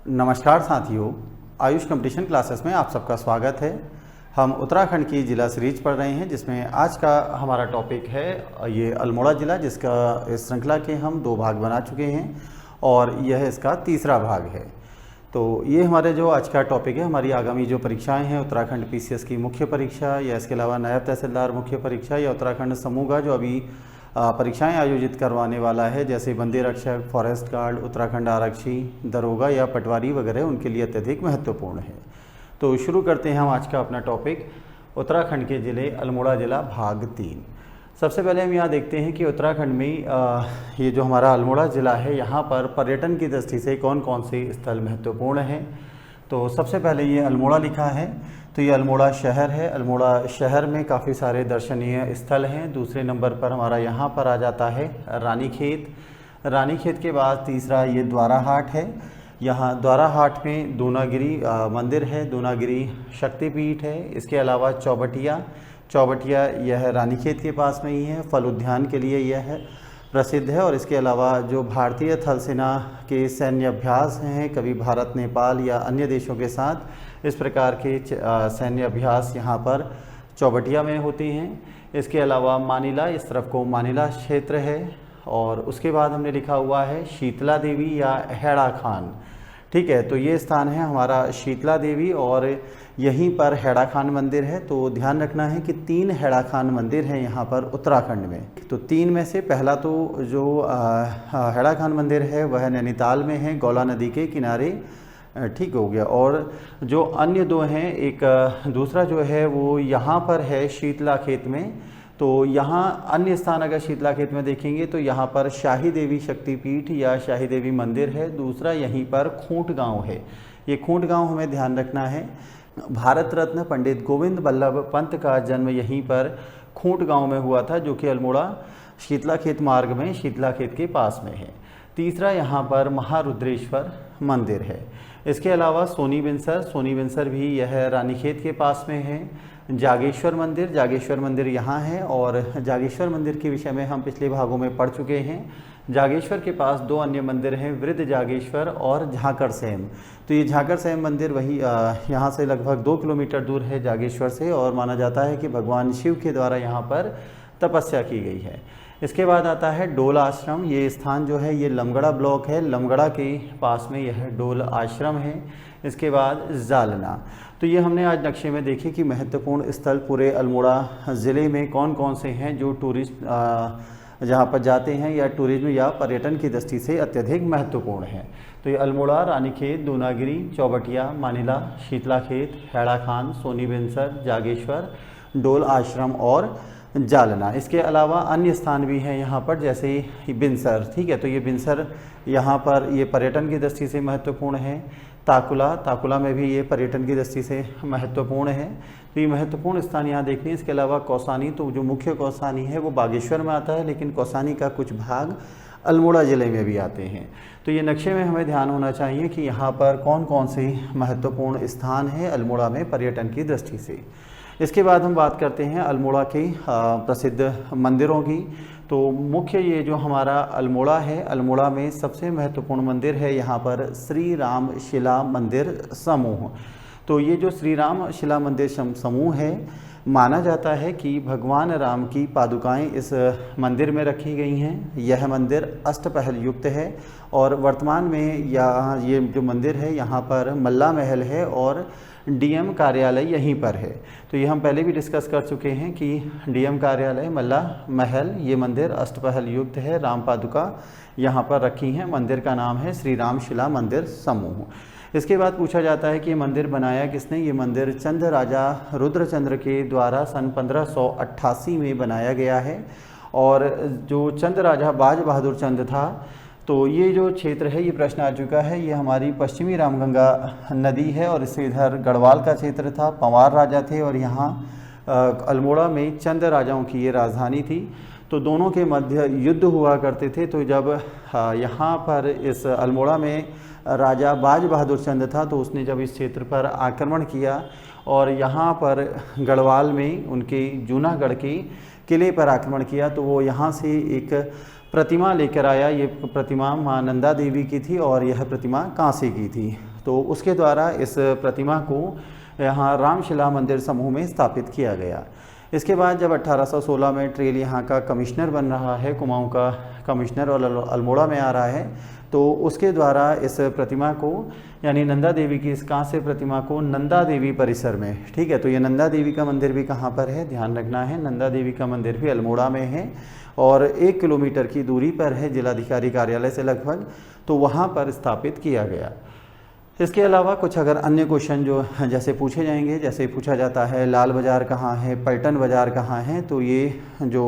नमस्कार साथियों, Ayush competition classes में आप सबका स्वागत है। हम उत्तराखंड की ज़िला सीरीज पढ़ रहे हैं, जिसमें आज का हमारा टॉपिक है ये अल्मोड़ा ज़िला, जिसका इस श्रृंखला के हम 2 भाग बना चुके हैं और यह इसका तीसरा भाग है। तो ये हमारे जो आज का टॉपिक है, हमारी आगामी जो परीक्षाएं हैं, उत्तराखंड पीसीएस की मुख्य परीक्षा या इसके अलावा नायब तहसीलदार मुख्य परीक्षा या उत्तराखंड समूह का जो अभी परीक्षाएं आयोजित करवाने वाला है, जैसे बंदी रक्षक, फॉरेस्ट गार्ड, उत्तराखंड आरक्षी, दरोगा या पटवारी वगैरह, उनके लिए अत्यधिक महत्वपूर्ण है। तो शुरू करते हैं हम आज का अपना टॉपिक, उत्तराखंड के ज़िले अल्मोड़ा ज़िला भाग 3। सबसे पहले हम यहाँ देखते हैं कि उत्तराखंड में ये जो हमारा अल्मोड़ा ज़िला है, यहाँ पर पर्यटन की दृष्टि से कौन कौन से स्थल महत्वपूर्ण हैं। तो सबसे पहले ये अल्मोड़ा लिखा है, तो ये अल्मोड़ा शहर है। अल्मोड़ा शहर में काफ़ी सारे दर्शनीय स्थल हैं। दूसरे नंबर पर हमारा यहाँ पर आ जाता है रानीखेत। रानीखेत के बाद तीसरा ये द्वाराहाट है। यहाँ द्वाराहाट में दूनागिरी मंदिर है, दूनागिरी शक्तिपीठ है। इसके अलावा चौबटिया यह रानीखेत के पास में ही है, फल उद्यान के लिए यह है प्रसिद्ध है। और इसके अलावा जो भारतीय थल सेना के सैन्य अभ्यास हैं, कभी भारत, नेपाल या अन्य देशों के साथ इस प्रकार के सैन्य अभ्यास यहाँ पर चौबटिया में होती हैं। इसके अलावा मानिला, इस तरफ को मानिला क्षेत्र है। और उसके बाद हमने लिखा हुआ है शीतला देवी या हैड़ा खान, ठीक है। तो ये स्थान है हमारा शीतला देवी और यहीं पर हैड़ा खान मंदिर है। तो ध्यान रखना है कि 3 हैड़ा खान मंदिर हैं यहाँ पर उत्तराखंड में। तो 3 में से पहला तो जो हैड़ा खान मंदिर है वह नैनीताल में है, गौला नदी के किनारे, ठीक हो गया। और जो अन्य 2 हैं, एक दूसरा जो है वो यहाँ पर है शीतला खेत में। तो यहाँ अन्य स्थान अगर शीतला खेत में देखेंगे तो यहाँ पर शाही देवी शक्तिपीठ या शाही देवी मंदिर है। दूसरा यहीं पर खूंट गांव है। ये खूंट गांव हमें ध्यान रखना है, भारत रत्न पंडित गोविंद बल्लभ पंत का जन्म यहीं पर खूंट गांव में हुआ था, जो कि अल्मोड़ा शीतला खेत मार्ग में शीतला खेत के पास में है। तीसरा यहाँ पर महारुद्रेश्वर मंदिर है। इसके अलावा सोनी बिनसर भी यह रानीखेत के पास में है। जागेश्वर मंदिर यहाँ है और जागेश्वर मंदिर के विषय में हम पिछले भागों में पढ़ चुके हैं। जागेश्वर के पास 2 अन्य मंदिर हैं, वृद्ध जागेश्वर और झाकर सेम। तो ये झाकर सेम मंदिर वही यहाँ से लगभग 2 किलोमीटर दूर है जागेश्वर से, और माना जाता है कि भगवान शिव के द्वारा यहाँ पर तपस्या की गई है। इसके बाद आता है डोल आश्रम। ये स्थान जो है ये लमगड़ा ब्लॉक है, लमगड़ा के पास में यह डोल आश्रम है। इसके बाद जालना। तो ये हमने आज नक्शे में देखे कि महत्वपूर्ण स्थल पूरे अल्मोड़ा ज़िले में कौन कौन से हैं जो टूरिस्ट जहाँ पर जाते हैं या टूरिज्म या पर्यटन की दृष्टि से अत्यधिक महत्वपूर्ण हैं। तो ये अल्मोड़ा, रानीखेत, दूनागिरी, चौबटिया, मानिला, शीतला खेत, हैड़ा खान, सोनी बिनसर, जागेश्वर, डोल आश्रम और जालना। इसके अलावा अन्य स्थान भी हैं यहाँ पर, जैसे बिनसर, ठीक है। तो ये बिनसर यहाँ पर ये पर्यटन की दृष्टि से महत्वपूर्ण है। ताकुला में भी ये पर्यटन की दृष्टि से महत्वपूर्ण है। तो ये महत्वपूर्ण स्थान यहाँ देखने। इसके अलावा कौसानी, तो जो मुख्य कौसानी है वो बागेश्वर में आता है, लेकिन कौसानी का कुछ भाग अल्मोड़ा ज़िले में भी आते हैं। तो ये नक्शे में हमें ध्यान होना चाहिए कि यहाँ पर कौन कौन से महत्वपूर्ण स्थान हैं अल्मोड़ा में पर्यटन की दृष्टि से। इसके बाद हम बात करते हैं अल्मोड़ा के प्रसिद्ध मंदिरों की। तो मुख्य ये जो हमारा अल्मोड़ा है, अल्मोड़ा में सबसे महत्वपूर्ण मंदिर है यहाँ पर श्री राम शिला मंदिर समूह। तो ये जो श्री राम शिला मंदिर समूह है, माना जाता है कि भगवान राम की पादुकाएं इस मंदिर में रखी गई हैं। यह मंदिर अष्टपहल युक्त है और वर्तमान में ये जो मंदिर है यहाँ पर मल्ला महल है और डीएम कार्यालय यहीं पर है। तो ये हम पहले भी डिस्कस कर चुके हैं कि डीएम कार्यालय, मल्ला महल, ये मंदिर अष्टपहल युक्त है। राम पादुका यहाँ पर रखी हैं। मंदिर का नाम है श्री राम शिला मंदिर समूह। इसके बाद पूछा जाता है कि ये मंदिर बनाया किसने। ये मंदिर चंद राजा रुद्रचंद्र के द्वारा सन 1588 में बनाया गया है। और जो चंद राजा बाज बहादुर चंद था, तो ये जो क्षेत्र है, ये प्रश्न आ चुका है, ये हमारी पश्चिमी रामगंगा नदी है और इससे इधर गढ़वाल का क्षेत्र था। पंवार राजा थे और यहाँ अल्मोड़ा में चंद राजाओं की ये राजधानी थी। तो दोनों के मध्य युद्ध हुआ करते थे। तो जब यहाँ पर इस अल्मोड़ा में राजा बाज बहादुर चंद था, तो उसने जब इस क्षेत्र पर आक्रमण किया और यहाँ पर गढ़वाल में उनके जूनागढ़ के किले पर आक्रमण किया, तो वो यहाँ से एक प्रतिमा लेकर आया। ये प्रतिमा माँ नंदा देवी की थी और यह प्रतिमा कांसे की थी। तो उसके द्वारा इस प्रतिमा को यहाँ रामशिला मंदिर समूह में स्थापित किया गया। इसके बाद जब 1816 में ट्रेल यहाँ का कमिश्नर बन रहा है, कुमाऊँ का कमिश्नर और अल्मोड़ा में आ रहा है, तो उसके द्वारा इस प्रतिमा को यानी नंदा देवी की इस कांस्य प्रतिमा को नंदा देवी परिसर में, ठीक है, तो ये नंदा देवी का मंदिर भी कहाँ पर है, ध्यान रखना है, नंदा देवी का मंदिर भी अल्मोड़ा में है और 1 किलोमीटर की दूरी पर है जिलाधिकारी कार्यालय से लगभग, तो वहाँ पर स्थापित किया गया। इसके अलावा कुछ अगर अन्य क्वेश्चन जो जैसे पूछे जाएंगे, जैसे पूछा जाता है लाल बाज़ार कहाँ है, पलटन बाज़ार कहाँ है, तो ये जो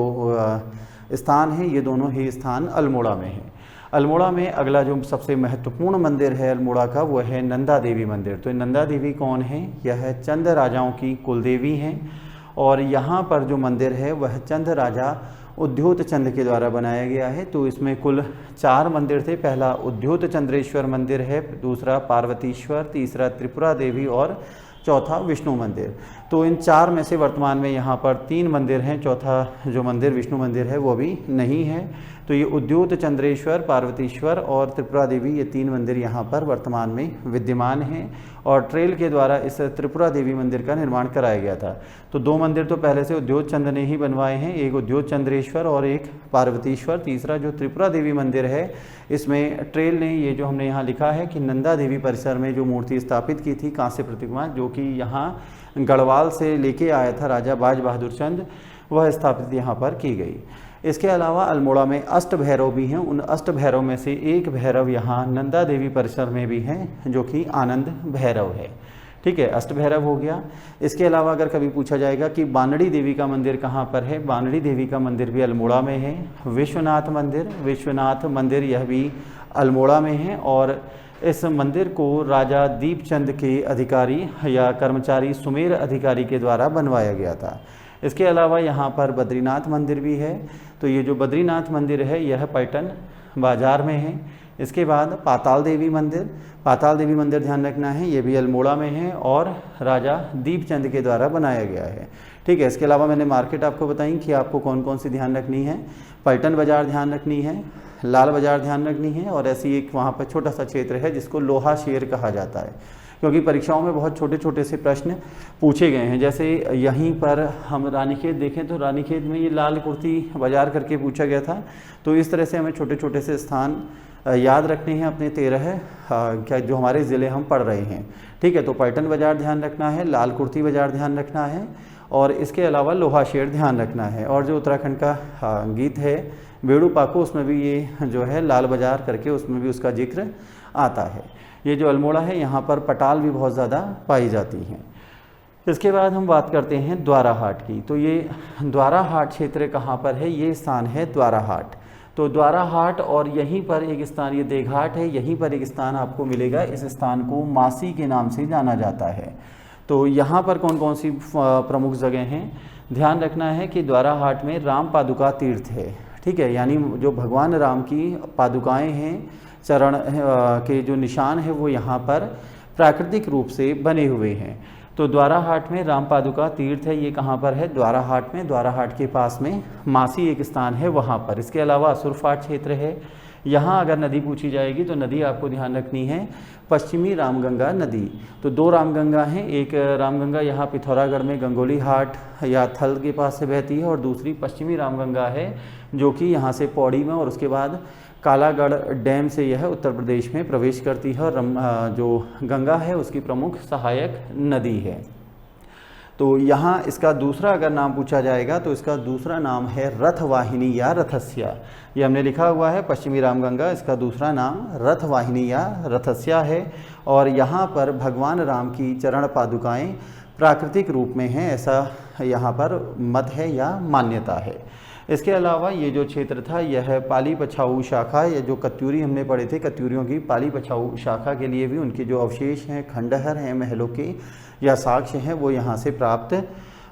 स्थान है ये दोनों ही स्थान अल्मोड़ा में है। अल्मोड़ा में अगला जो सबसे महत्वपूर्ण मंदिर है अल्मोड़ा का वो है नंदा देवी मंदिर। तो नंदा देवी कौन है? यह चंद राजाओं की कुलदेवी हैं और यहाँ पर जो मंदिर है वह चंद राजा उद्योत चंद के द्वारा बनाया गया है। तो इसमें कुल 4 मंदिर थे। पहला उद्योत चंद्रेश्वर मंदिर है, दूसरा पार्वतीश्वर, तीसरा त्रिपुरा देवी और चौथा विष्णु मंदिर। तो इन 4 में से वर्तमान में यहाँ पर 3 मंदिर हैं, चौथा जो मंदिर विष्णु मंदिर है वो भी नहीं है। तो ये उद्योत चंद्रेश्वर, पार्वतीश्वर और त्रिपुरा देवी, ये 3 मंदिर यहाँ पर वर्तमान में विद्यमान हैं और ट्रेल के द्वारा इस त्रिपुरा देवी मंदिर का निर्माण कराया गया था। तो 2 मंदिर तो पहले से उद्योत चंद ने ही बनवाए हैं, एक उद्योत चंद्रेश्वर और एक पार्वतीश्वर। तीसरा जो त्रिपुरा देवी मंदिर है इसमें ट्रेल ने ये जो हमने यहाँ लिखा है कि नंदा देवी परिसर में जो मूर्ति स्थापित की थी कांस्य प्रतिमा, जो कि यहाँ गढ़वाल से लेके आया था राजा बाज बहादुर चंद, वह स्थापित यहाँ पर की गई। इसके अलावा अल्मोड़ा में अष्ट भैरव भी हैं। उन अष्ट भैरव में से एक भैरव यहाँ नंदा देवी परिसर में भी हैं जो कि आनंद भैरव है। ठीक है, अष्ट भैरव हो गया। इसके अलावा अगर कभी पूछा जाएगा कि बानड़ी देवी का मंदिर कहाँ पर है, बानड़ी देवी का मंदिर भी अल्मोड़ा में है। विश्वनाथ मंदिर यह भी अल्मोड़ा में है और इस मंदिर को राजा दीपचंद के अधिकारी या कर्मचारी सुमेर अधिकारी के द्वारा बनवाया गया था। इसके अलावा यहाँ पर बद्रीनाथ मंदिर भी है। तो ये जो बद्रीनाथ मंदिर है यह पलटन बाजार में है। इसके बाद पाताल देवी मंदिर ध्यान रखना है, ये भी अल्मोड़ा में है और राजा दीपचंद के द्वारा बनाया गया है। ठीक है, इसके अलावा मैंने मार्केट आपको बताई कि आपको कौन कौन सी ध्यान रखनी है। पलटन बाज़ार ध्यान रखनी है, लाल बाज़ार ध्यान रखनी है और ऐसी एक वहाँ पर छोटा सा क्षेत्र है जिसको लोहा शेर कहा जाता है, क्योंकि परीक्षाओं में बहुत छोटे छोटे से प्रश्न पूछे गए हैं। जैसे यहीं पर हम रानीखेत देखें तो रानीखेत में ये लाल कुर्ती बाज़ार करके पूछा गया था। तो इस तरह से हमें छोटे छोटे से स्थान याद रखने हैं अपने 13 क्या जो हमारे ज़िले हम पढ़ रहे हैं। ठीक है, तो पलटन बाज़ार ध्यान रखना है, लाल कुर्ती बाज़ार ध्यान रखना है और इसके अलावा लोहा शेर ध्यान रखना है। और जो उत्तराखंड का गीत है बेड़ू पाको, उसमें भी ये जो है लाल बाज़ार करके उसमें भी उसका जिक्र आता है। ये जो अल्मोड़ा है यहाँ पर पटाल भी बहुत ज़्यादा पाई जाती हैं। इसके बाद हम बात करते हैं द्वाराहाट की। तो ये द्वाराहाट क्षेत्र कहाँ पर है? ये स्थान है द्वाराहाट। तो द्वाराहाट और यहीं पर एक स्थान ये देघाट है, यहीं पर एक स्थान आपको मिलेगा। इस स्थान को मासी के नाम से जाना जाता है। तो यहाँ पर कौन कौन सी प्रमुख जगह हैं? ध्यान रखना है कि द्वाराहाट में राम पादुका तीर्थ है। ठीक है, यानी जो भगवान राम की पादुकाएँ हैं, चरण के जो निशान है वो यहाँ पर प्राकृतिक रूप से बने हुए हैं। तो द्वाराहाट में राम पादुका तीर्थ है, ये कहाँ पर है? द्वाराहाट में। द्वाराहाट के पास में मासी एक स्थान है वहाँ पर। इसके अलावा असुरफाट क्षेत्र है। यहाँ अगर नदी पूछी जाएगी तो नदी आपको ध्यान रखनी है पश्चिमी रामगंगा नदी। तो 2 रामगंगा हैं, एक रामगंगा यहाँ पिथौरागढ़ में गंगोली हाट या थल के पास से बहती है और दूसरी पश्चिमी रामगंगा है जो कि यहाँ से पौड़ी में और उसके बाद कालागढ़ डैम से यह उत्तर प्रदेश में प्रवेश करती है और जो गंगा है उसकी प्रमुख सहायक नदी है। तो यहाँ इसका दूसरा अगर नाम पूछा जाएगा तो इसका दूसरा नाम है रथवाहिनी या रथस्या। ये हमने लिखा हुआ है पश्चिमी रामगंगा, इसका दूसरा नाम रथवाहिनी या रथस्या है और यहाँ पर भगवान राम की चरण पादुकाएँ प्राकृतिक रूप में हैं, ऐसा यहाँ पर मत है या मान्यता है। इसके अलावा ये जो क्षेत्र था यह पाली पछाऊ शाखा, ये जो कत्यूरी हमने पढ़े थे, कत्यूरियों की पाली पछाऊ शाखा के लिए भी उनके जो अवशेष हैं, खंडहर हैं महलों के या साक्ष्य हैं, वो यहाँ से प्राप्त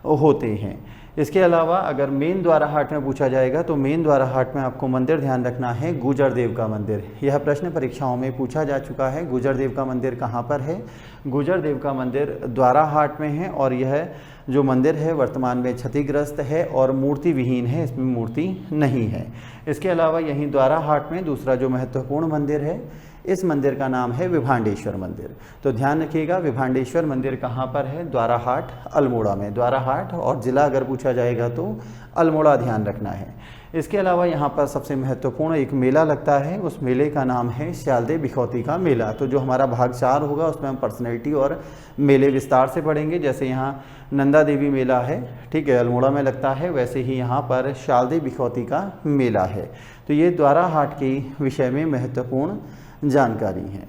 होते हैं। इसके अलावा अगर मेन द्वाराहाट में पूछा जाएगा तो मेन द्वाराहाट में आपको मंदिर ध्यान रखना है गुजर देव का मंदिर। यह प्रश्न परीक्षाओं में पूछा जा चुका है। गुजर देव का मंदिर कहाँ पर है? गुजर देव का मंदिर द्वाराहाट में है और यह जो मंदिर है वर्तमान में क्षतिग्रस्त है और मूर्ति विहीन है, इसमें मूर्ति नहीं है। इसके अलावा यहीं द्वाराहाट में दूसरा जो महत्वपूर्ण मंदिर है, इस मंदिर का नाम है विभांडेश्वर मंदिर। तो ध्यान रखिएगा विभांडेश्वर मंदिर कहाँ पर है? द्वाराहाट अल्मोड़ा में। द्वाराहाट और ज़िला अगर पूछा जाएगा तो अल्मोड़ा ध्यान रखना है। इसके अलावा यहाँ पर सबसे महत्वपूर्ण एक मेला लगता है, उस मेले का नाम है श्यालदे बिखौती का मेला। तो जो हमारा भाग 4 होगा उसमें हम पर्सनैलिटी और मेले विस्तार से पढ़ेंगे। जैसे यहाँ नंदा देवी मेला है, ठीक है, अल्मोड़ा में लगता है, वैसे ही यहाँ पर श्यालदे बिखौती का मेला है। तो ये द्वाराहाट के विषय में महत्वपूर्ण जानकारी है।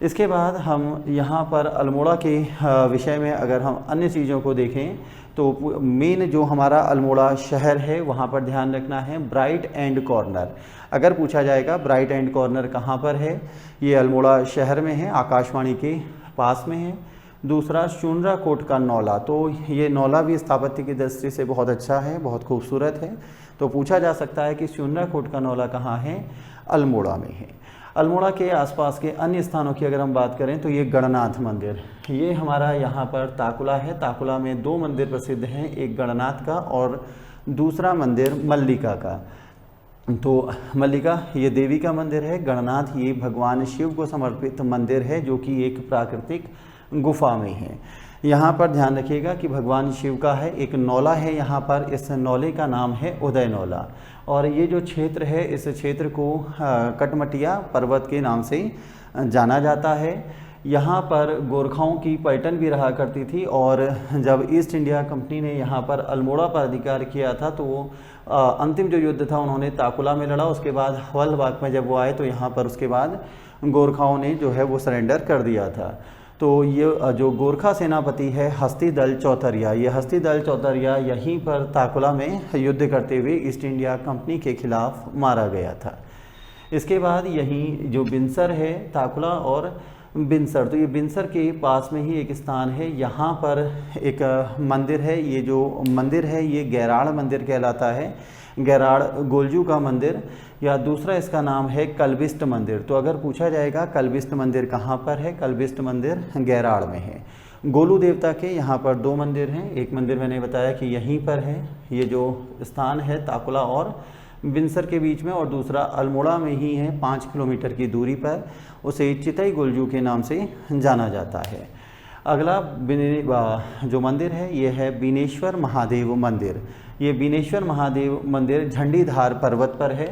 इसके बाद हम यहाँ पर अल्मोड़ा के विषय में अगर हम अन्य चीज़ों को देखें तो मेन जो हमारा अल्मोड़ा शहर है वहाँ पर ध्यान रखना है ब्राइट एंड कॉर्नर। अगर पूछा जाएगा ब्राइट एंड कॉर्नर कहाँ पर है, ये अल्मोड़ा शहर में है, आकाशवाणी के पास में है। दूसरा शूनरा कोट का नौला, तो ये नौला भी स्थापत्य की दृष्टि से बहुत अच्छा है, बहुत खूबसूरत है। तो पूछा जा सकता है कि शूनरा कोट का नौला कहाँ है? अल्मोड़ा में है। अल्मोड़ा के आसपास के अन्य स्थानों की अगर हम बात करें तो ये गणनाथ मंदिर, ये हमारा यहाँ पर ताकुला है। ताकुला में 2 मंदिर प्रसिद्ध हैं, एक गणनाथ का और दूसरा मंदिर मल्लिका का। तो मल्लिका ये देवी का मंदिर है, गणनाथ ये भगवान शिव को समर्पित मंदिर है जो कि एक प्राकृतिक गुफा में है। यहाँ पर ध्यान रखिएगा कि भगवान शिव का है, एक नौला है यहाँ पर, इस नौले का नाम है उदय नौला। और ये जो क्षेत्र है इस क्षेत्र को कटमटिया पर्वत के नाम से जाना जाता है। यहाँ पर गोरखाओं की पर्यटन भी रहा करती थी और जब ईस्ट इंडिया कंपनी ने यहाँ पर अल्मोड़ा पर अधिकार किया था तो वो अंतिम जो युद्ध था उन्होंने ताकुला में लड़ा। उसके बाद हवलबाग में जब वो आए तो यहाँ पर उसके बाद गोरखाओं ने जो है वो सरेंडर कर दिया था। तो ये जो गोरखा सेनापति है हस्तिदल चौतरिया, ये हस्तिदल चौतरिया यहीं पर ताकुला में युद्ध करते हुए ईस्ट इंडिया कंपनी के खिलाफ मारा गया था। इसके बाद यहीं जो बिनसर है, ताकुला और बिनसर, तो ये बिनसर के पास में ही एक स्थान है, यहाँ पर एक मंदिर है। ये जो मंदिर है ये गैराड़ मंदिर कहलाता है, गैराड़ गोलजू का मंदिर, या दूसरा इसका नाम है कल्बिस्ट मंदिर। तो अगर पूछा जाएगा कल्बिस्ट मंदिर कहाँ पर है, कल्बिस्ट मंदिर गैराड़ में है। गोलू देवता के यहाँ पर 2 मंदिर हैं, एक मंदिर मैंने बताया कि यहीं पर है, ये जो स्थान है ताकुला और बिनसर के बीच में, और दूसरा अल्मोड़ा में ही है 5 किलोमीटर की दूरी पर, उसे चितई गोलजू के नाम से जाना जाता है। अगला जो मंदिर है ये है बीनेश्वर महादेव मंदिर। ये बीनेश्वर महादेव मंदिर झंडीधार पर्वत पर है।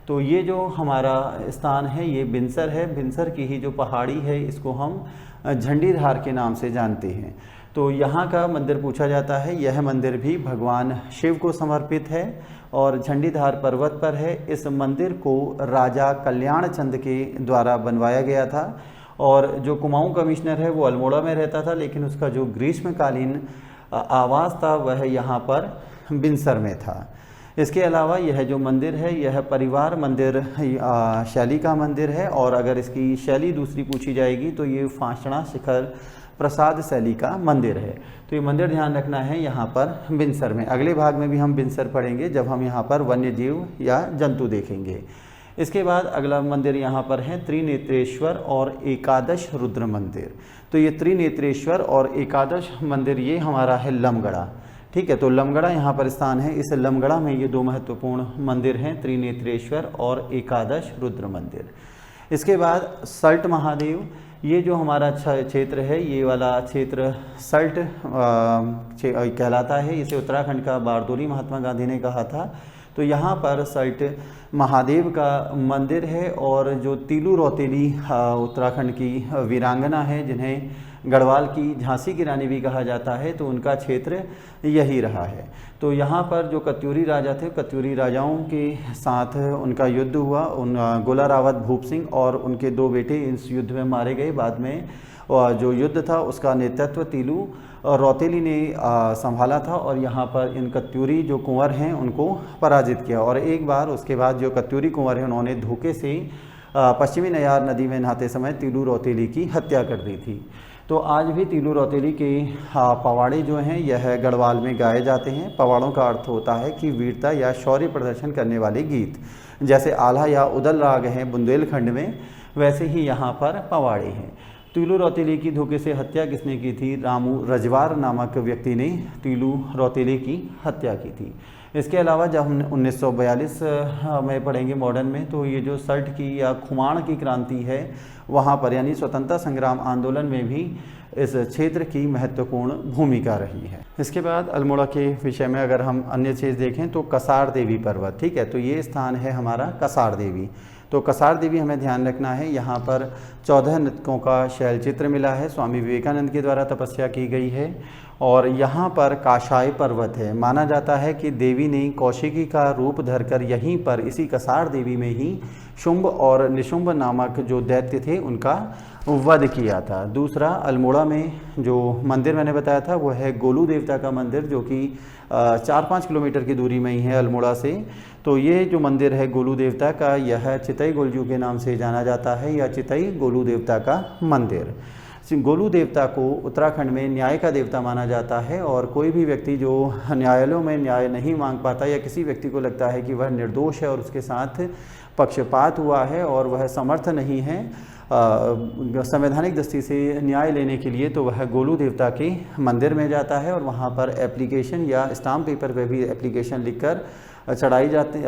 तो ये जो हमारा स्थान है ये बिनसर है, बिनसर की ही जो पहाड़ी है इसको हम झंडीधार के नाम से जानते हैं। तो यहाँ का मंदिर पूछा जाता है, यह मंदिर भी भगवान शिव को समर्पित है और झंडीधार पर्वत पर है। इस मंदिर को राजा कल्याण चंद के द्वारा बनवाया गया था और जो कुमाऊं कमिश्नर है वो अल्मोड़ा में रहता था, लेकिन उसका जो ग्रीष्मकालीन आवास था वह यहाँ पर बिनसर में था। इसके अलावा यह जो मंदिर है यह परिवार मंदिर शैली का मंदिर है, और अगर इसकी शैली दूसरी पूछी जाएगी तो ये फांसड़ा शिखर प्रसाद शैली का मंदिर है। तो ये मंदिर ध्यान रखना है यहाँ पर बिनसर में। अगले भाग में भी हम बिनसर पढ़ेंगे जब हम यहाँ पर वन्य जीव या जंतु देखेंगे। इसके बाद अगला मंदिर यहाँ पर है त्रिनेत्रेश्वर और एकादश रुद्र मंदिर। तो ये त्रिनेत्रेश्वर और एकादश मंदिर ये हमारा है लमगड़ा, ठीक है। तो लमगड़ा यहाँ पर स्थान है, इस लमगड़ा में ये 2 महत्वपूर्ण मंदिर हैं, त्रिनेत्रेश्वर और एकादश रुद्र मंदिर। इसके बाद सल्ट महादेव, ये जो हमारा क्षेत्र है ये वाला क्षेत्र सल्ट कहलाता है। इसे उत्तराखंड का बारदोली महात्मा गांधी ने कहा था। तो यहाँ पर सल्ट महादेव का मंदिर है और जो तीलू रौतेली उत्तराखंड की वीरांगना है जिन्हें गढ़वाल की झांसी की रानी भी कहा जाता है, तो उनका क्षेत्र यही रहा है। तो यहाँ पर जो कत्यूरी राजा थे, कत्यूरी राजाओं के साथ उनका युद्ध हुआ, उन गोला रावत भूप सिंह और उनके 2 बेटे इस युद्ध में मारे गए। बाद में जो युद्ध था उसका नेतृत्व तीलू रौतेली ने संभाला था और यहाँ पर इन कत्यूरी जो कुंवर हैं उनको पराजित किया। और एक बार उसके बाद जो कत्यूरी कुंवर हैं उन्होंने धोखे से पश्चिमी नयार नदी में नहाते समय तीलू रौतेली की हत्या कर दी थी। तो आज भी तीलू रौतेली के पवाड़े जो हैं यह गढ़वाल में गाए जाते हैं। पवाड़ों का अर्थ होता है कि वीरता या शौर्य प्रदर्शन करने वाले गीत। जैसे आल्हा या उदल राग हैं बुंदेलखंड में, वैसे ही यहाँ पर पवाड़े हैं। तीलू रौतेली की धोखे से हत्या किसने की थी? रामू रजवार नामक व्यक्ति ने तीलू रौतेली की हत्या की थी। इसके अलावा जब हम 1942 में पढ़ेंगे मॉडर्न में, तो ये जो सल्ट की या खुमाण की क्रांति है वहाँ पर, यानी स्वतंत्रता संग्राम आंदोलन में भी इस क्षेत्र की महत्वपूर्ण भूमिका रही है। इसके बाद अल्मोड़ा के विषय में अगर हम अन्य चीज़ देखें तो कसार देवी पर्वत, ठीक है, तो ये स्थान है हमारा कसार देवी। तो कसार देवी हमें ध्यान रखना है, यहाँ पर 14 नृतकों का शैल चित्र मिला है, स्वामी विवेकानंद के द्वारा तपस्या की गई है। और यहाँ पर काशाय पर्वत है। माना जाता है कि देवी ने कौशिकी का रूप धरकर यहीं पर इसी कसार देवी में ही शुंभ और निशुंभ नामक जो दैत्य थे उनका वध किया था। दूसरा, अल्मोड़ा में जो मंदिर मैंने बताया था वो है गोलू देवता का मंदिर, जो कि 4-5 किलोमीटर की दूरी में ही है अल्मोड़ा से। तो ये जो मंदिर है गोलू देवता का, यह चितई गोलजू के नाम से जाना जाता है, या चितई गोलू देवता का मंदिर। गोलू देवता को उत्तराखंड में न्याय का देवता माना जाता है, और कोई भी व्यक्ति जो न्यायालयों में न्याय नहीं मांग पाता, या किसी व्यक्ति को लगता है कि वह निर्दोष है और उसके साथ पक्षपात हुआ है और वह समर्थ नहीं है संवैधानिक दृष्टि से न्याय लेने के लिए, तो वह गोलू देवता के मंदिर में जाता है और वहाँ पर एप्लीकेशन या स्टाम्प पेपर पर भी एप्लीकेशन लिखकर चढ़ाई जाती,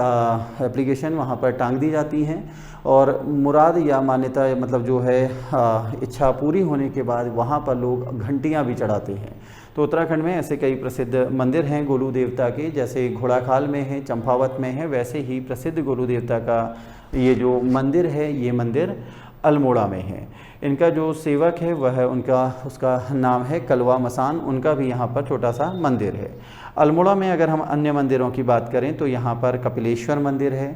एप्लीकेशन वहाँ पर टांग दी जाती हैं, और मुराद या मान्यता मतलब जो है इच्छा पूरी होने के बाद वहाँ पर लोग घंटियाँ भी चढ़ाते हैं। तो उत्तराखंड में ऐसे कई प्रसिद्ध मंदिर हैं गोलू देवता के, जैसे घोड़ाखाल में है, चंपावत में है, वैसे ही प्रसिद्ध गोलू देवता का ये जो मंदिर है ये मंदिर अल्मोड़ा में है। इनका जो सेवक है वह उसका नाम है कलवा मसान, उनका भी यहाँ पर छोटा सा मंदिर है। अल्मोड़ा में अगर हम अन्य मंदिरों की बात करें तो यहाँ पर कपिलेश्वर मंदिर है,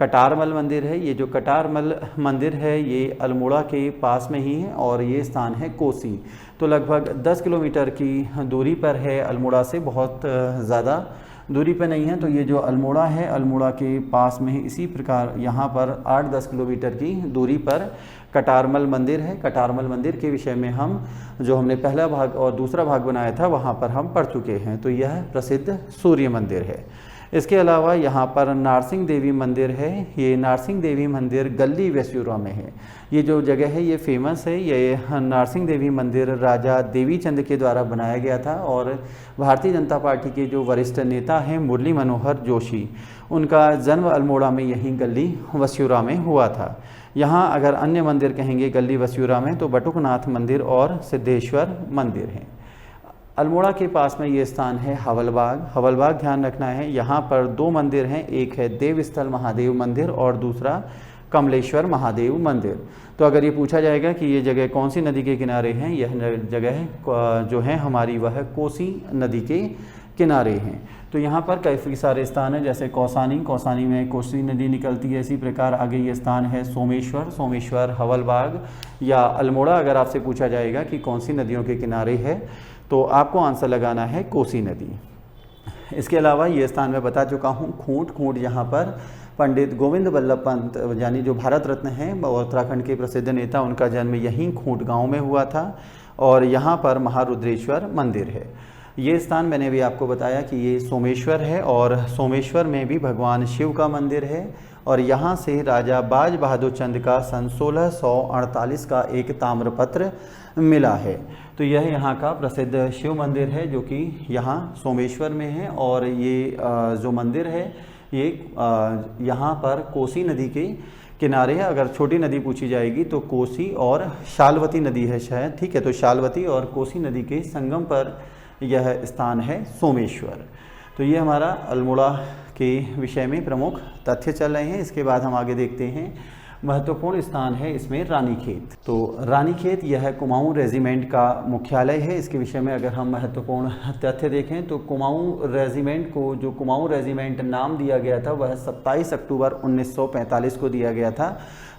कटारमल मंदिर है। ये जो कटारमल मंदिर है ये अल्मोड़ा के पास में ही है, और ये स्थान है कोसी, तो लगभग 10 किलोमीटर की दूरी पर है अल्मोड़ा से, बहुत ज़्यादा दूरी पर नहीं है। तो ये जो अल्मोड़ा है, अल्मोड़ा के पास में ही इसी प्रकार यहाँ पर 8-10 किलोमीटर की दूरी पर कटारमल मंदिर है। कटारमल मंदिर के विषय में हम जो हमने पहला भाग और दूसरा भाग बनाया था वहाँ पर हम पढ़ चुके हैं। तो यह प्रसिद्ध सूर्य मंदिर है। इसके अलावा यहाँ पर नारसिंह देवी मंदिर है। ये नारसिंह देवी मंदिर गल्ली वेस्यूरा में है। ये जो जगह है ये फेमस है। ये नारसिंह देवी मंदिर राजा देवीचंद के द्वारा बनाया गया था, और भारतीय जनता पार्टी के जो वरिष्ठ नेता हैं मुरली मनोहर जोशी, उनका जन्म अल्मोड़ा में यहीं गल्ली वस्यूरा में हुआ था। यहाँ अगर अन्य मंदिर कहेंगे गल्ली वस्यूरा में तो बटुकनाथ मंदिर और सिद्धेश्वर मंदिर हैं। अल्मोड़ा के पास में ये स्थान है हवलबाग। हवलबाग ध्यान रखना है, यहाँ पर 2 मंदिर हैं, एक है देवस्थल महादेव मंदिर और दूसरा कमलेश्वर महादेव मंदिर। तो अगर ये पूछा जाएगा कि ये जगह कौन सी नदी के किनारे हैं, यह जगह जो है हमारी वह कोसी नदी के किनारे हैं। तो यहाँ पर काफ़ी सारे स्थान हैं, जैसे कौसानी में कोसी नदी निकलती है। इसी प्रकार आगे ये स्थान है सोमेश्वर, हवलबाग या अल्मोड़ा। अगर आपसे पूछा जाएगा कि कौन सी नदियों के किनारे है तो आपको आंसर लगाना है कोसी नदी। इसके अलावा ये स्थान मैं बता चुका हूँ खूंट यहाँ पर पंडित गोविंद बल्लभ पंत यानी जो भारत रत्न हैं और उत्तराखंड के प्रसिद्ध नेता, उनका जन्म यहीं खूंट गांव में हुआ था। और यहाँ पर महारुद्रेश्वर मंदिर है। ये स्थान मैंने भी आपको बताया कि ये सोमेश्वर है, और सोमेश्वर में भी भगवान शिव का मंदिर है। और यहाँ से राजा बाज बहादुर चंद का सन 1648 का एक ताम्रपत्र मिला है। तो यह यहाँ का प्रसिद्ध शिव मंदिर है जो कि यहाँ सोमेश्वर में है। और ये जो मंदिर है ये यहाँ पर कोसी नदी के किनारे है। अगर छोटी नदी पूछी जाएगी तो कोसी और शालवती नदी है शायद, ठीक है। तो शालवती और कोसी नदी के संगम पर यह स्थान है सोमेश्वर। तो ये हमारा अल्मोड़ा के विषय में प्रमुख तथ्य चल रहे हैं। इसके बाद हम आगे देखते हैं महत्वपूर्ण स्थान है इसमें रानीखेत। तो रानीखेत यह कुमाऊं रेजिमेंट का मुख्यालय है। इसके विषय में अगर हम महत्वपूर्ण तथ्य देखें तो कुमाऊं रेजिमेंट को जो कुमाऊं रेजिमेंट नाम दिया गया था वह 27 अक्टूबर 1945 को दिया गया था।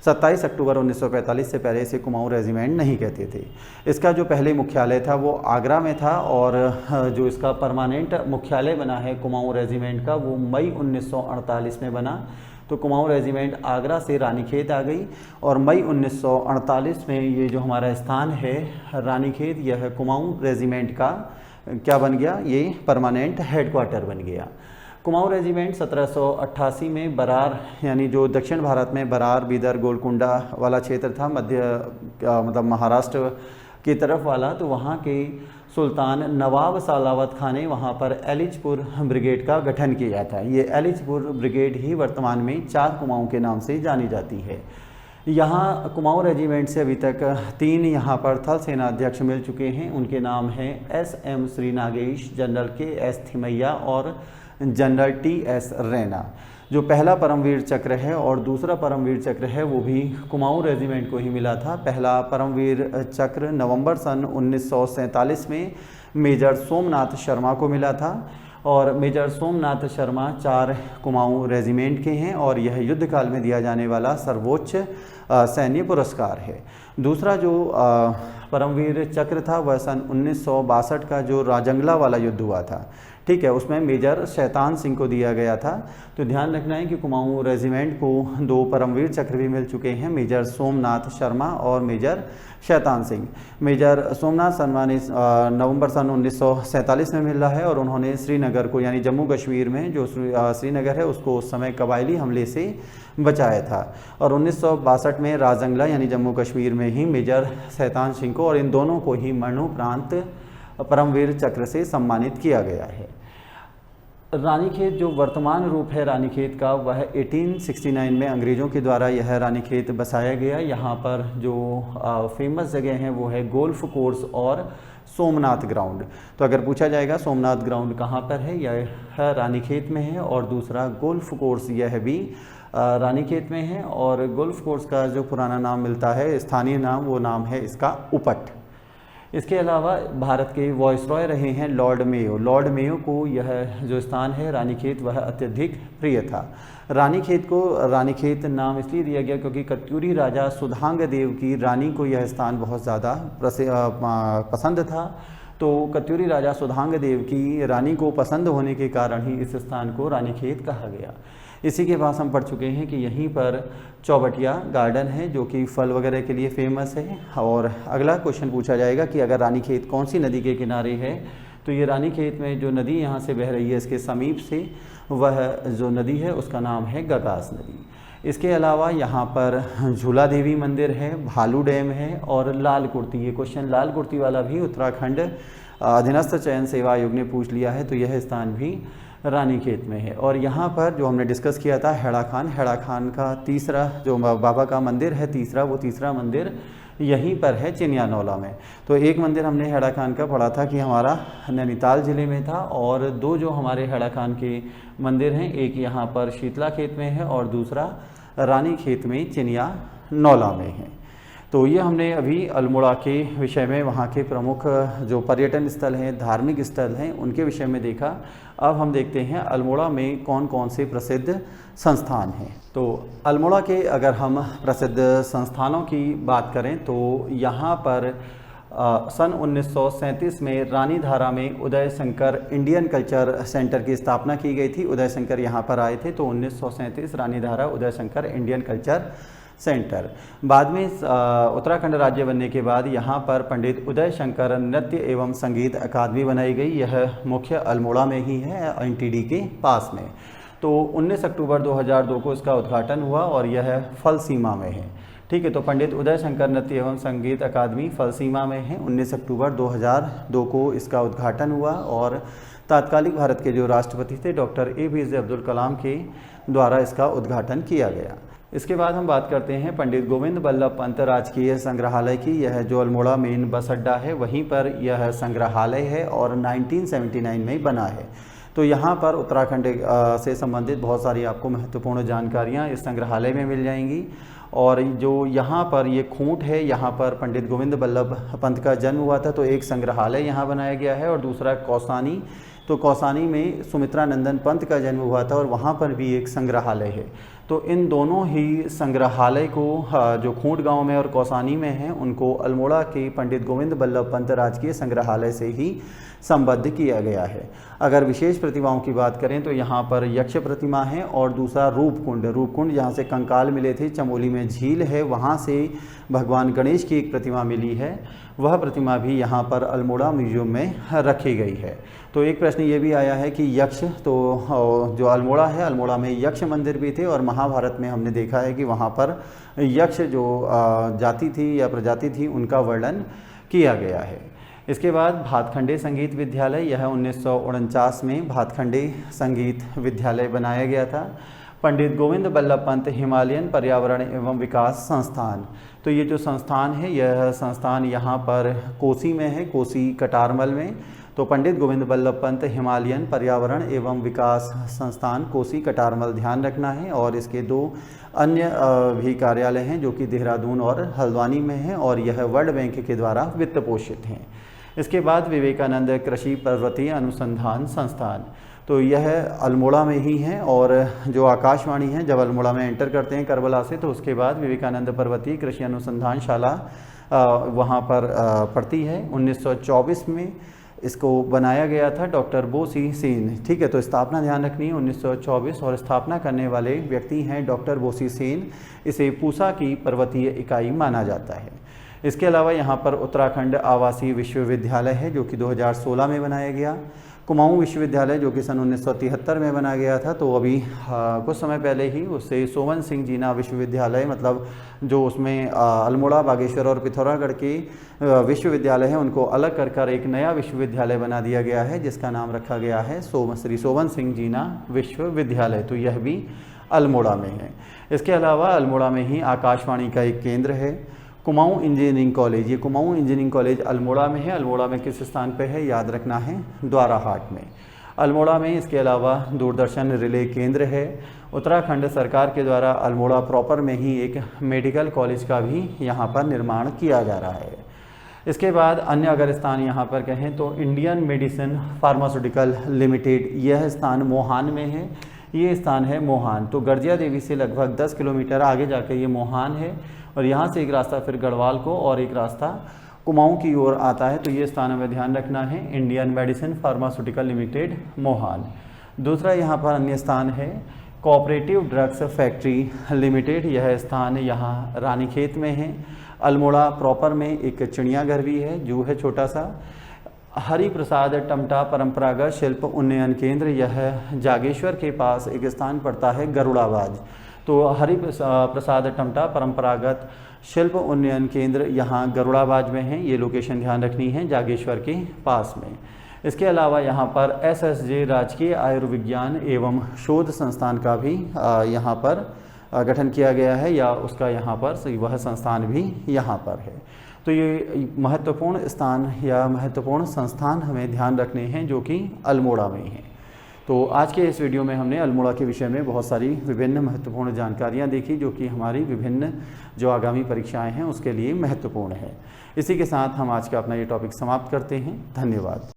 27 अक्टूबर 1945 से पहले इसे कुमाऊं रेजिमेंट नहीं कहते थे। इसका जो पहले मुख्यालय था वो आगरा में था, और जो इसका परमानेंट मुख्यालय बना है कुमाऊं रेजिमेंट का वो मई 1948 में बना। तो कुमाऊं रेजिमेंट आगरा से रानीखेत आ गई और मई 1948 में ये जो हमारा स्थान है रानीखेत, यह कुमाऊं रेजिमेंट का क्या बन गया, ये परमानेंट हेडक्वार्टर बन गया। कुमाऊं रेजिमेंट 1788 में बरार, यानी जो दक्षिण भारत में बरार, बीदर, गोलकुंडा वाला क्षेत्र था, मतलब महाराष्ट्र की तरफ वाला, तो वहाँ के सुल्तान नवाब सालावत खान ने वहाँ पर एलिचपुर ब्रिगेड का गठन किया था। ये एलिचपुर ब्रिगेड ही वर्तमान में 4 कुमाऊं के नाम से जानी जाती है। यहाँ कुमाऊं रेजिमेंट से अभी तक 3 यहाँ पर थल सेना अध्यक्ष मिल चुके हैं। उनके नाम हैं SM Shri Nagesh, general KS Thimayya और जनरल TS रैना। जो पहला परमवीर चक्र है और दूसरा परमवीर चक्र है वो भी कुमाऊं रेजिमेंट को ही मिला था। पहला परमवीर चक्र नवंबर सन 1947 में मेजर सोमनाथ शर्मा को मिला था और मेजर सोमनाथ शर्मा 4 कुमाऊं रेजिमेंट के हैं और यह युद्ध काल में दिया जाने वाला सर्वोच्च सैन्य पुरस्कार है। दूसरा जो परमवीर चक्र था वह सन 1962 का जो राजंगला वाला युद्ध हुआ था, ठीक है, उसमें मेजर शैतान सिंह को दिया गया था। तो ध्यान रखना है कि कुमाऊं रेजिमेंट को 2 परमवीर चक्र भी मिल चुके हैं, मेजर सोमनाथ शर्मा और मेजर शैतान सिंह। मेजर सोमनाथ शर्मा ने नवंबर सन 1947 में मिल रहा है और उन्होंने श्रीनगर को, यानी जम्मू कश्मीर में जो श्रीनगर है उसको उस समय कबायली हमले से बचाया था। और 1962 में राजंगला यानी जम्मू कश्मीर में ही मेजर शैतान सिंह को, और इन दोनों को ही मरणोपरांत परमवीर चक्र से सम्मानित किया गया है। रानीखेत जो वर्तमान रूप है रानीखेत का, वह 1869 में अंग्रेज़ों के द्वारा यह रानीखेत बसाया गया। यहाँ पर जो फेमस जगह हैं वो है गोल्फ कोर्स और सोमनाथ ग्राउंड। तो अगर पूछा जाएगा सोमनाथ ग्राउंड कहाँ पर है, यह रानीखेत में है, और दूसरा गोल्फ कोर्स यह भी रानीखेत में है। और गोल्फ कोर्स का जो पुराना नाम मिलता है, स्थानीय नाम, वो नाम है इसका उपट। इसके अलावा भारत के वॉइसरॉय रहे हैं लॉर्ड मेयो। लॉर्ड मेयो को यह जो स्थान है रानीखेत वह अत्यधिक प्रिय था। रानीखेत को रानीखेत नाम इसलिए दिया गया क्योंकि कत्यूरी राजा सुधांग देव की रानी को यह स्थान बहुत ज़्यादा पसंद था। तो कत्यूरी राजा सुधांग देव की रानी को पसंद होने के कारण ही इस स्थान को रानीखेत कहा गया। इसी के पास हम पढ़ चुके हैं कि यहीं पर चौबटिया गार्डन है जो कि फल वगैरह के लिए फेमस है। और अगला क्वेश्चन पूछा जाएगा कि अगर रानीखेत कौन सी नदी के किनारे है, तो ये रानीखेत में जो नदी यहाँ से बह रही है इसके समीप से, वह जो नदी है उसका नाम है गगास नदी। इसके अलावा यहाँ पर झूला देवी मंदिर है, भालू डैम है और लाल कुर्ती। ये क्वेश्चन लाल कुर्ती वाला भी उत्तराखंड अधीनस्थ चयन सेवा आयोग ने पूछ लिया है, तो यह स्थान भी रानीखेत में है। और यहाँ पर जो हमने डिस्कस किया था हेड़ा खान का तीसरा जो बाबा का मंदिर है वो तीसरा मंदिर यहीं पर है चिनियानौला में। तो एक मंदिर हमने हेड़ा खान का पढ़ा था कि हमारा नैनीताल ज़िले में था, और 2 जो हमारे हेड़ा खान के मंदिर हैं, एक यहाँ पर शीतला खेत में है और दूसरा रानीखेत में चिनियानौला में है। तो ये हमने अभी अल्मोड़ा के विषय में, वहाँ के प्रमुख जो पर्यटन स्थल हैं, धार्मिक स्थल हैं, उनके विषय में देखा। अब हम देखते हैं अल्मोड़ा में कौन कौन से प्रसिद्ध संस्थान हैं। तो अल्मोड़ा के अगर हम प्रसिद्ध संस्थानों की बात करें तो यहाँ पर सन 1937 में रानीधारा में Uday Shankar Indian culture centre की स्थापना की गई थी। उदय शंकर यहाँ पर आए थे, तो 1937 रानीधारा Uday Shankar Indian culture centre. बाद में उत्तराखंड राज्य बनने के बाद यहाँ पर पंडित उदय शंकर नृत्य एवं संगीत अकादमी बनाई गई। यह मुख्य अल्मोड़ा में ही है, NTD के पास में। तो 19 अक्टूबर 2002 को इसका उद्घाटन हुआ और यह फलसीमा में है। ठीक है, तो पंडित उदय शंकर नृत्य एवं संगीत अकादमी फलसीमा में है। 19 अक्टूबर 2002 को इसका उद्घाटन हुआ और तात्कालिक भारत के जो राष्ट्रपति थे डॉक्टर APJ अब्दुल कलाम के द्वारा इसका उद्घाटन किया गया। इसके बाद हम बात करते हैं पंडित गोविंद बल्लभ पंत राजकीय संग्रहालय की। यह जो अल्मोड़ा मेन बस अड्डा है वहीं पर यह संग्रहालय है और 1979 में बना है। तो यहाँ पर उत्तराखंड से संबंधित बहुत सारी आपको महत्वपूर्ण जानकारियाँ इस संग्रहालय में मिल जाएंगी। और जो यहाँ पर ये खूंट है, यहाँ पर पंडित गोविंद बल्लभ पंत का जन्म हुआ था, तो एक संग्रहालय यहाँ बनाया गया है और दूसरा कौसानी तो कौसानी में सुमित्रा नंदन पंत का जन्म हुआ था और वहाँ पर भी एक संग्रहालय है। तो इन दोनों ही संग्रहालय को जो खूंट गांव में और कौसानी में हैं उनको अल्मोड़ा के पंडित गोविंद बल्लभ पंत राजकीय संग्रहालय से ही संबद्ध किया गया है। अगर विशेष प्रतिमाओं की बात करें तो यहाँ पर यक्ष प्रतिमा है और दूसरा रूपकुंड जहाँ से कंकाल मिले थे, चमोली में झील है, वहाँ से भगवान गणेश की एक प्रतिमा मिली है, वह प्रतिमा भी यहाँ पर अल्मोड़ा म्यूजियम में रखी गई है। तो एक प्रश्न ये भी आया है कि यक्ष, तो जो अल्मोड़ा है, अल्मोड़ा में यक्ष मंदिर भी थे और महाभारत में हमने देखा है कि वहाँ पर यक्ष जो जाति थी या प्रजाति थी उनका वर्णन किया गया है। इसके बाद भातखंडे संगीत विद्यालय, यह 1949 में भातखंडे संगीत विद्यालय बनाया गया था। पंडित गोविंद बल्लभ पंत हिमालयन पर्यावरण एवं विकास संस्थान, तो ये जो संस्थान है यह संस्थान यहाँ पर कोसी में है, कोसी कटारमल में। तो पंडित गोविंद बल्लभ पंत हिमालयन पर्यावरण एवं विकास संस्थान कोसी कटारमल ध्यान रखना है। और इसके दो अन्य भी कार्यालय हैं जो कि देहरादून और हल्द्वानी में हैं और यह वर्ल्ड बैंक के द्वारा वित्त पोषित हैं। इसके बाद विवेकानंद कृषि पर्वतीय अनुसंधान संस्थान, तो यह अल्मोड़ा में ही है। और जो आकाशवाणी है, जब अल्मोड़ा में एंटर करते हैं करबला से, तो उसके बाद विवेकानंद पर्वतीय कृषि अनुसंधान शाला वहाँ पर पड़ती है। 1924 में इसको बनाया गया था डॉक्टर बोसी सेन, ठीक है। तो स्थापना ध्यान रखनी है 1924 और स्थापना करने वाले व्यक्ति हैं डॉक्टर बोसी सेन। इसे पूसा की पर्वतीय इकाई माना जाता है। इसके अलावा यहाँ पर उत्तराखंड आवासीय विश्वविद्यालय है जो कि 2016 में बनाया गया। कुमाऊं विश्वविद्यालय जो कि सन 1973 में बना गया था, तो अभी कुछ समय पहले ही उससे सोवन सिंह जीना विश्वविद्यालय, मतलब जो उसमें अल्मोड़ा, बागेश्वर और पिथौरागढ़ के विश्वविद्यालय हैं उनको अलग कर एक नया विश्वविद्यालय बना दिया गया है जिसका नाम रखा गया है श्री सोवन सिंह जीना विश्वविद्यालय। तो यह भी अल्मोड़ा में है। इसके अलावा अल्मोड़ा में ही आकाशवाणी का एक केंद्र है। कुमाऊं इंजीनियरिंग कॉलेज, ये कुमाऊं इंजीनियरिंग कॉलेज अल्मोड़ा में है। अल्मोड़ा में किस स्थान पे है, याद रखना है, द्वाराहाट में, अल्मोड़ा में। इसके अलावा दूरदर्शन रिले केंद्र है। उत्तराखंड सरकार के द्वारा अल्मोड़ा प्रॉपर में ही एक मेडिकल कॉलेज का भी यहाँ पर निर्माण किया जा रहा है। इसके बाद अन्य अगर स्थान यहाँ पर कहें तो इंडियन मेडिसिन फार्मास्यूटिकल लिमिटेड, यह स्थान मोहान में है। ये स्थान है मोहान, तो गर्जिया देवी से लगभग 10 किलोमीटर आगे जाके ये मोहान है और यहाँ से एक रास्ता फिर गढ़वाल को और एक रास्ता कुमाऊं की ओर आता है। तो ये स्थान हमें ध्यान रखना है, Indian medicine pharmaceutical limited Mohan. दूसरा यहाँ पर अन्य स्थान है कोऑपरेटिव ड्रग्स फैक्ट्री लिमिटेड, यह स्थान यहाँ रानीखेत में है। अल्मोड़ा प्रॉपर में एक चिड़ियाघर भी है, जू है छोटा सा। हरि प्रसाद टमटा परंपरागत शिल्प उन्नयन केंद्र, यह जागेश्वर के पास एक स्थान पड़ता है गरुड़ाबाज। तो हरि प्रसाद टमटा परंपरागत शिल्प उन्नयन केंद्र यहाँ गरुड़ाबाज में है। ये लोकेशन ध्यान रखनी है, जागेश्वर के पास में। इसके अलावा यहाँ पर SSJ राजकीय आयुर्विज्ञान एवं शोध संस्थान का भी यहाँ पर गठन किया गया है, या उसका यहाँ पर वह संस्थान भी यहाँ पर है। तो ये महत्वपूर्ण स्थान या महत्वपूर्ण संस्थान हमें ध्यान रखने हैं जो कि अल्मोड़ा में हैं। तो आज के इस वीडियो में हमने अल्मोड़ा के विषय में बहुत सारी विभिन्न महत्वपूर्ण जानकारियां देखी जो कि हमारी विभिन्न जो आगामी परीक्षाएं हैं उसके लिए महत्वपूर्ण है। इसी के साथ हम आज का अपना ये टॉपिक समाप्त करते हैं। धन्यवाद।